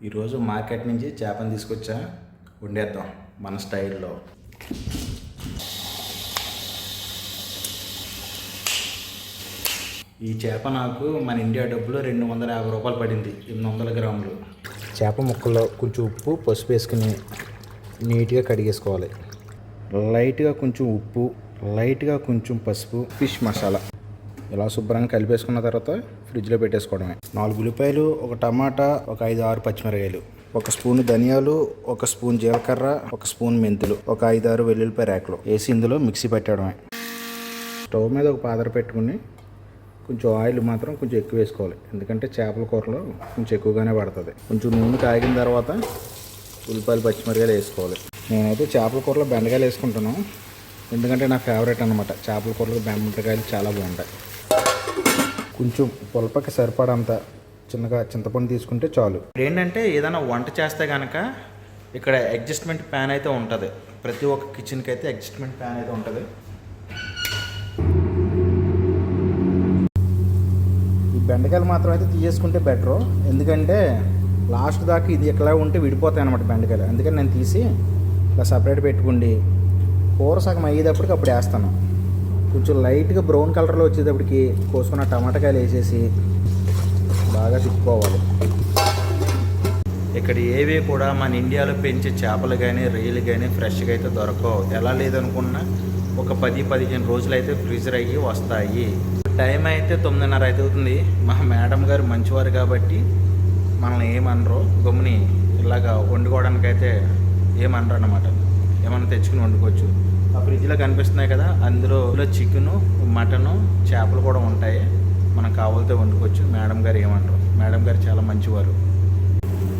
ఈరోజు మార్కెట్ నుంచి చేపను తీసుకొచ్చా, వండేద్దాం మన స్టైల్లో. ఈ చేప నాకు మన ఇండియా డబ్బులో 250 రూపాయలు పడింది, 800 గ్రాములు. చేప ముక్కల్లో కొంచెం ఉప్పు పసుపు వేసుకుని నీట్గా కడిగేసుకోవాలి. లైట్గా కొంచెం ఉప్పు, లైట్గా కొంచెం పసుపు, ఫిష్ మసాలా ఇలా శుభ్రంగా కలిపేసుకున్న తర్వాత ఫ్రిడ్జ్లో పెట్టేసుకోవడమే. 4 ఉల్లిపాయలు, ఒక టమాటా, ఒక 5-6 పచ్చిమిరకాయలు, ఒక స్పూన్ ధనియాలు, ఒక స్పూన్ జీలకర్ర, ఒక స్పూన్ మెంతులు, ఒక 5-6 వెల్లుల్లిపాయ రేకలు వేసి ఇందులో మిక్సీ పెట్టడమే. స్టవ్ మీద ఒక పాత్ర పెట్టుకుని కొంచెం ఆయిల్ మాత్రం కొంచెం ఎక్కువ వేసుకోవాలి, ఎందుకంటే చేపల కూరలో కొంచెం ఎక్కువగానే పడుతుంది. కొంచెం నూనె కాగిన తర్వాత ఉల్లిపాయలు పచ్చిమిరకాయలు వేసుకోవాలి. నేనైతే చేపల కూరలో బెండకాయలు వేసుకుంటాను, ఎందుకంటే నా ఫేవరెట్ అనమాట. చేపల కూరలో బెండకాయలు చాలా బాగుంటాయి. కొంచెం పులపకి సరిపడంత చిన్నగా చింతపండు తీసుకుంటే చాలు. ఏంటంటే ఏదైనా వంట చేస్తే కనుక ఇక్కడ అడ్జస్ట్మెంట్ ప్యాన్ అయితే ఉంటుంది. ప్రతి ఒక్క కిచెన్కి అయితే అడ్జస్ట్మెంట్ ప్యాన్ అయితే ఉంటుంది. ఈ బెండకాయలు మాత్రం అయితే తీసేసుకుంటే బెటరు, ఎందుకంటే లాస్ట్ దాకా ఇది ఎట్లా ఉంటే విడిపోతాయి అన్నమాట బెండకాయలు. అందుకని నేను తీసి ఇలా సపరేట్ పెట్టుకుండి కూర సగం అయ్యేటప్పటికి అప్పుడు వేస్తాను. కొంచెం లైట్గా బ్రౌన్ కలర్లో వచ్చేటప్పటికి కోసుకున్న టమాటాకాయలు వేసేసి బాగా తిప్పుకోవాలి. ఇక్కడ ఏవి కూడా మన ఇండియాలో పెంచే చేపలు కానీ రొయ్యలు కానీ ఫ్రెష్గా అయితే దొరకవు. ఎలా లేదనుకున్నా ఒక 10-15 రోజులు అయితే ఫ్రీజర్ అయ్యి వస్తాయి. టైం అయితే 9:30 అయితే అవుతుంది. మా మేడం గారు మంచివారు కాబట్టి మనల్ని ఏమనరు, గమ్ముని ఇలాగా వండుకోవడానికి అయితే ఏమనరు అన్నమాట. ఏమన్నా తెచ్చుకుని వండుకోవచ్చు. ఆ ఫ్రిడ్జ్లో కనిపిస్తున్నాయి కదా, అందులో చికెను, మటను, చేపలు కూడా ఉంటాయి. మనం కావాలితే వండుకోవచ్చు. మేడం గారు ఏమంటారు, మేడం గారు చాలా మంచివారు.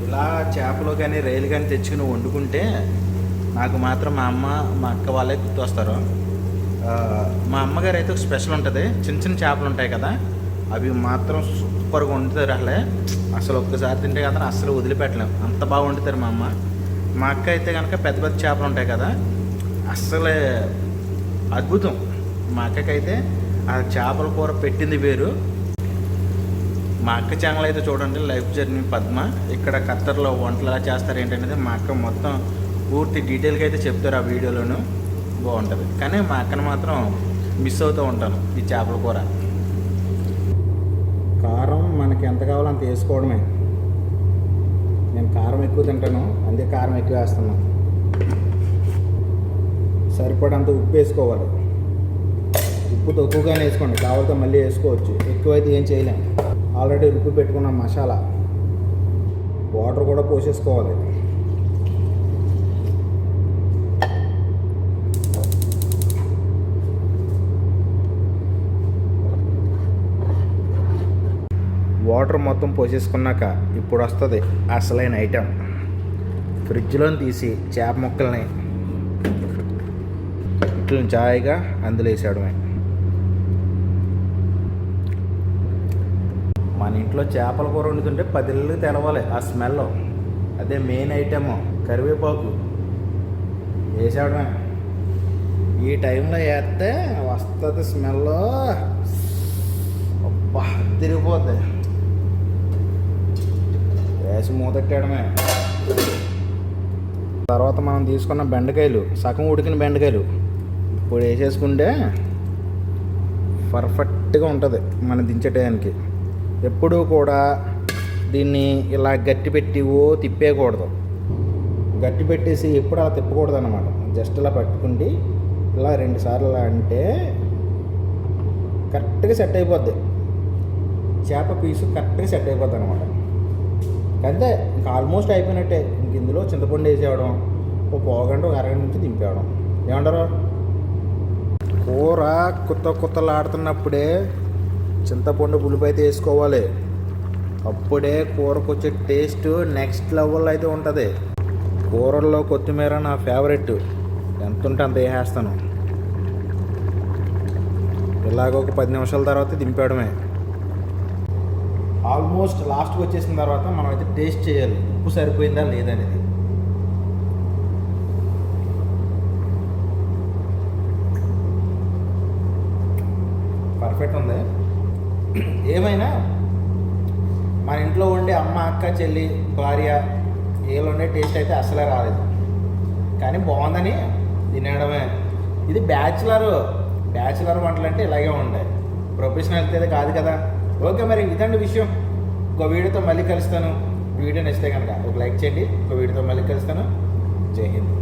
ఇలా చేపలు కానీ రైలు కానీ తెచ్చుకుని వండుకుంటే నాకు మాత్రం మా అమ్మ మా అక్క వాళ్ళే గుర్తొస్తారు. మా అమ్మగారు అయితే ఒక స్పెషల్ ఉంటుంది. చిన్న చిన్న చేపలు ఉంటాయి కదా, అవి మాత్రం సూపర్గా వండుతారు. అసలు ఒక్కసారి తింటే కదా అసలు వదిలిపెట్టలేము, అంత బాగా వండుతారు మా అమ్మ. మా అక్క అయితే కనుక పెద్ద పెద్ద చేపలు ఉంటాయి కదా, అస్సలే అద్భుతం. మా అక్కకైతే ఆ చేపల కూర పెట్టింది వేరు. మా అక్క ఛానల్ అయితే చూడండి, లైఫ్ జర్నీ పద్మ. ఇక్కడ ఖత్తర్లో వంటలు ఎలా చేస్తారు ఏంటనేది మా అక్క మొత్తం పూర్తి డీటెయిల్గా అయితే చెప్తారు ఆ వీడియోలోనూ. బాగుంటుంది. కానీ మా అక్కను మాత్రం మిస్ అవుతూ ఉంటాను ఈ చేపల కూర. కారం మనకి ఎంత కావాలో అంత వేసుకోవడమే. నేను కారం ఎక్కువ తింటాను, అందుకే కారం ఎక్కువ వేస్తున్నాను. సరిపడంత ఉప్పు వేసుకోవాలి. ఉప్పు తక్కువగానే వేసుకోండి, కావాలితే మళ్ళీ వేసుకోవచ్చు. ఎక్కువైతే ఏం చేయలేం. ఆల్రెడీ ఉప్పు పెట్టుకున్న మసాలా, వాటర్ కూడా పోసేసుకోవాలి. వాటర్ మొత్తం పోసేసుకున్నాక ఇప్పుడు వస్తుంది అసలైన ఐటెం. ఫ్రిడ్జ్లో తీసి చేప ముక్కల్ని ఇట్లా జాయిగా అందులో వేసాడమే. మన ఇంట్లో చేపల కూర వండుతుంటే 10 ఇళ్ళు తెలవాలి ఆ స్మెల్. అదే మెయిన్ ఐటెము. కరివేపాకు వేసాడమే. ఈ టైంలో వేస్తే వస్తుంది స్మెల్, అబ్బా తిరిగిపోద్ది. వేసి మూతెట్టడమే. తర్వాత మనం తీసుకున్న బెండకాయలు, సగం ఉడికిన బెండకాయలు ఇప్పుడు వేసేసుకుంటే పర్ఫెక్ట్గా ఉంటుంది మనం దించే టయానికి. ఎప్పుడూ కూడా దీన్ని ఇలా గట్టి పెట్టి తిప్పేయకూడదు. గట్టి పెట్టేసి ఎప్పుడు అలా తిప్పకూడదు అన్నమాట. జస్ట్ ఇలా పట్టుకుండి ఇలా 2 సార్లు అంటే కరెక్ట్గా సెట్ అయిపోద్ది. చేప పీసు కరెక్ట్గా సెట్ అయిపోద్ది అనమాట. అంతే, ఇంకా ఆల్మోస్ట్ అయిపోయినట్టే. ఇంక ఇందులో చింతపండు వేసేయడం, ఒక పావుగంట, ఒక అరగంట నుంచి దింపేయడం. ఏమంటారు? కూర కొత్తలాడుతున్నప్పుడే చింతపండు పులుపు అయితే వేసుకోవాలి. అప్పుడే కూరకు వచ్చే టేస్ట్ నెక్స్ట్ లెవెల్లో అయితే ఉంటుంది. కూరల్లో కొత్తిమీర నా ఫేవరెట్, ఎంత ఉంటే అంత వేసేస్తాను. ఇలాగ ఒక 10 నిమిషాల తర్వాత దింపేయడమే. ఆల్మోస్ట్ లాస్ట్కి వచ్చేసిన తర్వాత మనం అయితే టేస్ట్ చేయాలి, ఉప్పు సరిపోయిందా లేదనేది. పర్ఫెక్ట్ ఉంది. ఏమైనా మన ఇంట్లో ఉండే అమ్మ, అక్క, చెల్లి, భార్య వీళ్ళు ఉండే టేస్ట్ అయితే అసలే రాలేదు. కానీ బాగుందని తినడమే. ఇది బ్యాచులర్ వంటలు అంటే ఇలాగే ఉంటాయి, ప్రొఫెషనల్ అయితే కాదు కదా. ఓకే, మరి ఇదండి విషయం. ఒక వీడియోతో మళ్ళీ కలుస్తాను. వీడియో నచ్చితే కనుక ఒక లైక్ చేయండి. ఒక వీడియోతో మళ్ళీ కలుస్తాను. జై హింద్.